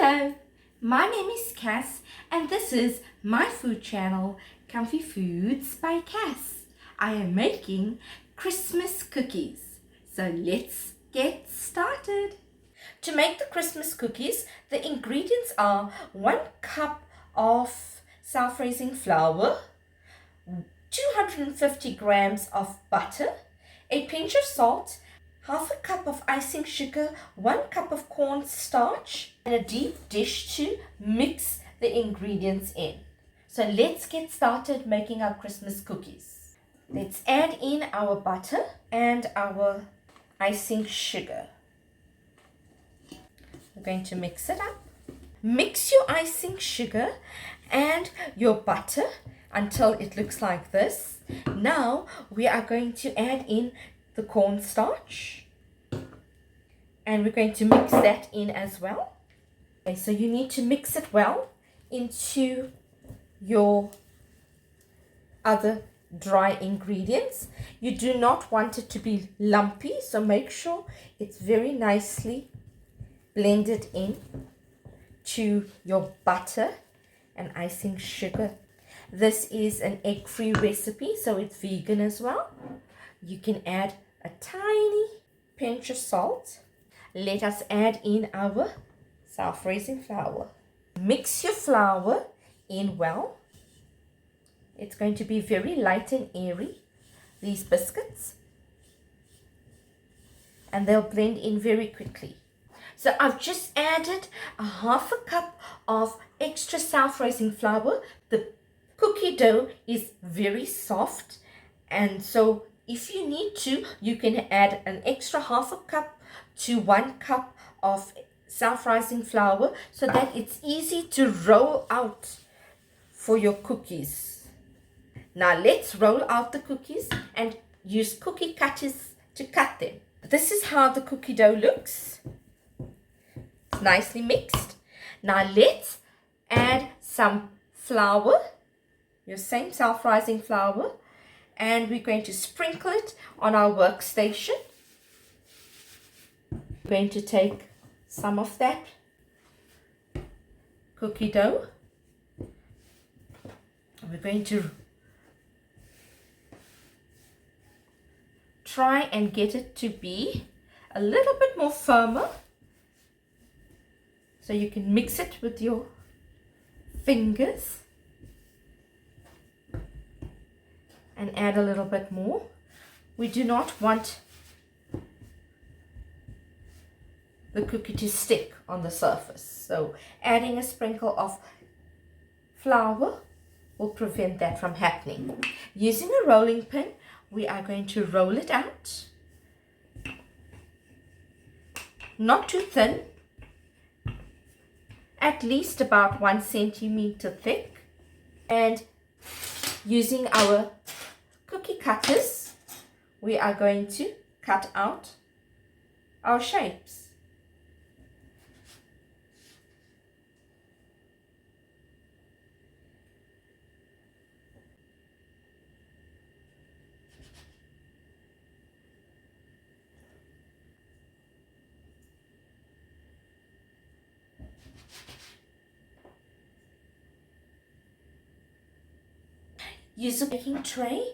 Hello, my name is Cass and this is my food channel, Comfy Foods by Cass. I am making Christmas cookies, so let's get started. To make the Christmas cookies, the ingredients are 1 cup of self-raising flour, 250 grams of butter, a pinch of salt, half a cup of icing sugar, 1 cup of cornstarch, and a deep dish to mix the ingredients in. So let's get started making our Christmas cookies. Let's add in our butter and our icing sugar. We're going to mix it up. Mix your icing sugar and your butter until it looks like this. Now we are going to add in the cornstarch and we're going to mix that in as well. Okay, so you need to mix it well into your other dry ingredients. You do not want it to be lumpy, so make sure it's very nicely blended in to your butter and icing sugar. This is an egg-free recipe, so it's vegan as well. You can add a tiny pinch of salt. Let us add in our self-raising flour. Mix your flour in well. It's going to be very light and airy, these biscuits, and they'll blend in very quickly. So I've just added a half a cup of extra self-raising flour. The cookie dough is very soft, and so if you need to, you can add an extra half a cup to 1 cup of self-rising flour so that it's easy to roll out for your cookies. Now let's roll out the cookies and use cookie cutters to cut them. This is how the cookie dough looks. It's nicely mixed. Now let's add some flour, your same self-rising flour, and we're going to sprinkle it on our workstation. We're going to take some of that cookie dough. We're going to try and get it to be a little bit more firmer. So you can mix it with your fingers and add a little bit more. We do not want the cookie to stick on the surface, so adding a sprinkle of flour will prevent that from happening. Using a rolling pin, we are going to roll it out, not too thin, at least about 1 centimeter thick, and using our cookie cutters, we are going to cut out our shapes. Use a baking tray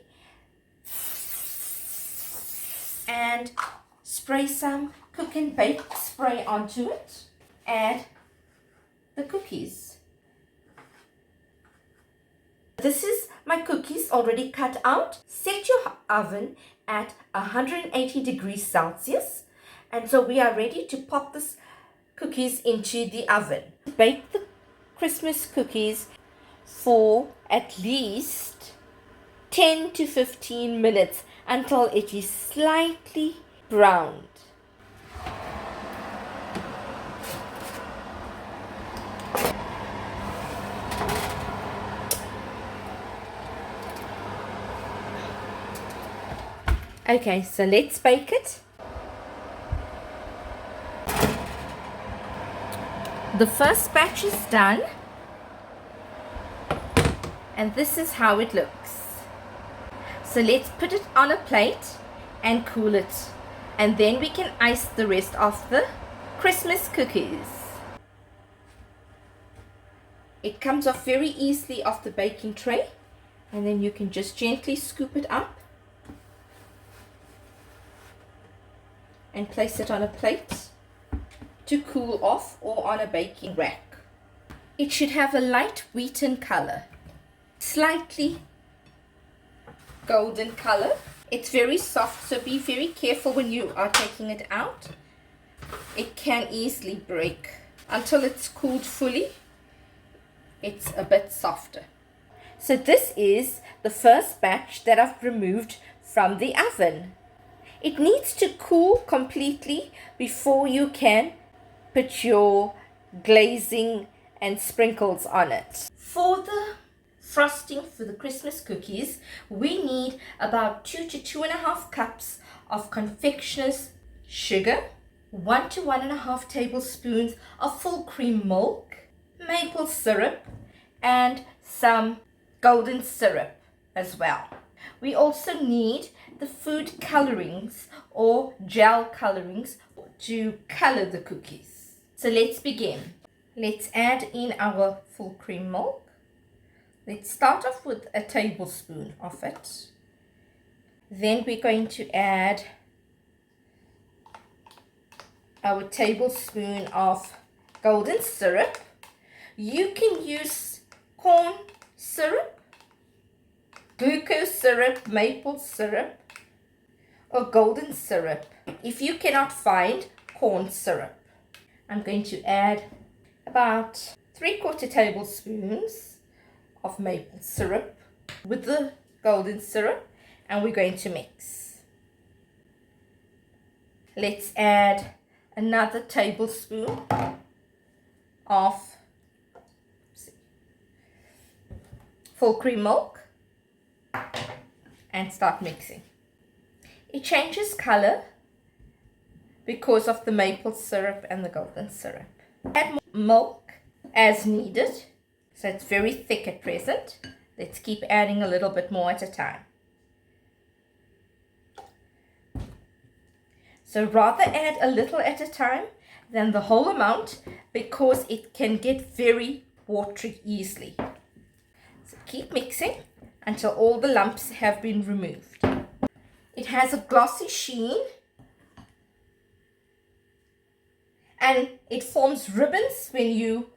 and spray some cook and bake spray onto it. Add the cookies. This is my cookies already cut out. Set your oven at 180 degrees Celsius, and so we are ready to pop this cookies into the oven. Bake the Christmas cookies for at least 10 to 15 minutes until it is slightly browned. Okay, so let's bake it. The first batch is done, and this is how it looks. So let's put it on a plate and cool it, and then we can ice the rest of the Christmas cookies. It comes off very easily off the baking tray, and then you can just gently scoop it up and place it on a plate to cool off or on a baking rack. It should have a light wheaten color, slightly golden color. It's very soft, so be very careful when you are taking it out. It can easily break. Until it's cooled fully, it's a bit softer. So this is the first batch that I've removed from the oven. It needs to cool completely before you can put your glazing and sprinkles on it. For the frosting for the Christmas cookies, we need about 2 to 2.5 cups of confectioner's sugar, 1 to 1.5 tablespoons of full cream milk, maple syrup, and some golden syrup as well. We also need the food colorings or gel colorings to color the cookies. So let's begin. Let's add in our full cream milk. Let's start off with a tablespoon of it. Then we're going to add our tablespoon of golden syrup. You can use corn syrup, glucose syrup, maple syrup, or golden syrup if you cannot find corn syrup. I'm going to add about 3/4 tablespoons of maple syrup with the golden syrup, and we're going to mix. Let's add another tablespoon of full cream milk and start mixing. It changes color because of the maple syrup and the golden syrup. Add milk as needed, so it's very thick at present. Let's keep adding a little bit more at a time. So rather add a little at a time than the whole amount, because it can get very watery easily. So keep mixing until all the lumps have been removed. It has a glossy sheen and it forms ribbons when you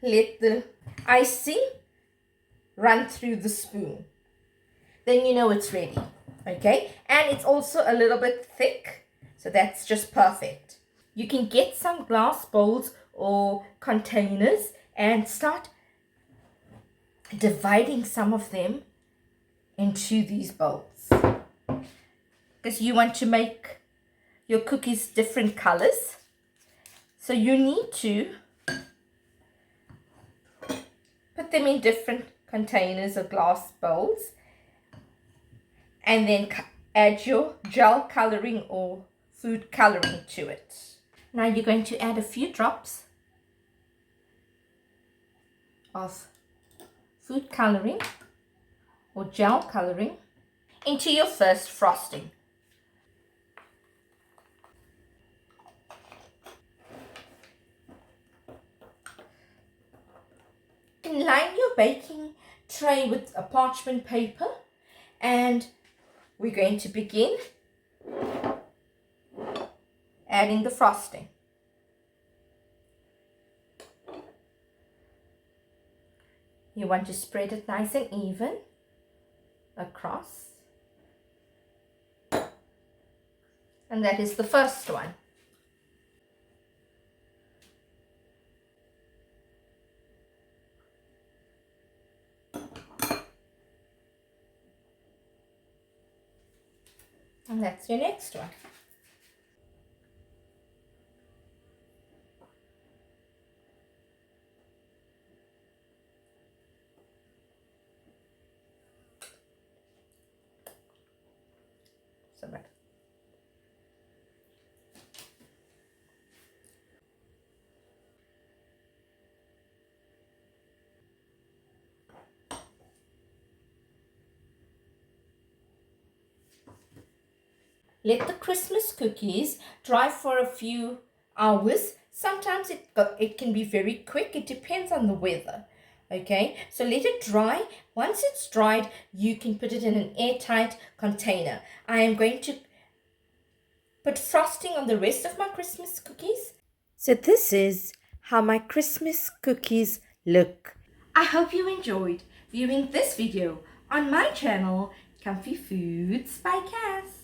let the icing run through the spoon. Then you know it's ready. Okay, and it's also a little bit thick, so that's just perfect. You can get some glass bowls or containers and start dividing some of them into these bowls, because you want to make your cookies different colors. So you need to put them in different containers or glass bowls, and then add your gel coloring or food coloring to it. Now you're going to add a few drops of food coloring or gel coloring into your first frosting. You can line your baking tray with a parchment paper, and we're going to begin adding the frosting. You want to spread it nice and even across. And that is the first one. And that's your next one. Let the Christmas cookies dry for a few hours Sometimes it can be very quick. It depends on the weather. Okay, so let it dry. Once it's dried, you can put it in an airtight container. I am going to put frosting on the rest of my Christmas cookies. So this is how my Christmas cookies look. I hope you enjoyed viewing this video on my channel, Comfy Foods by Cass.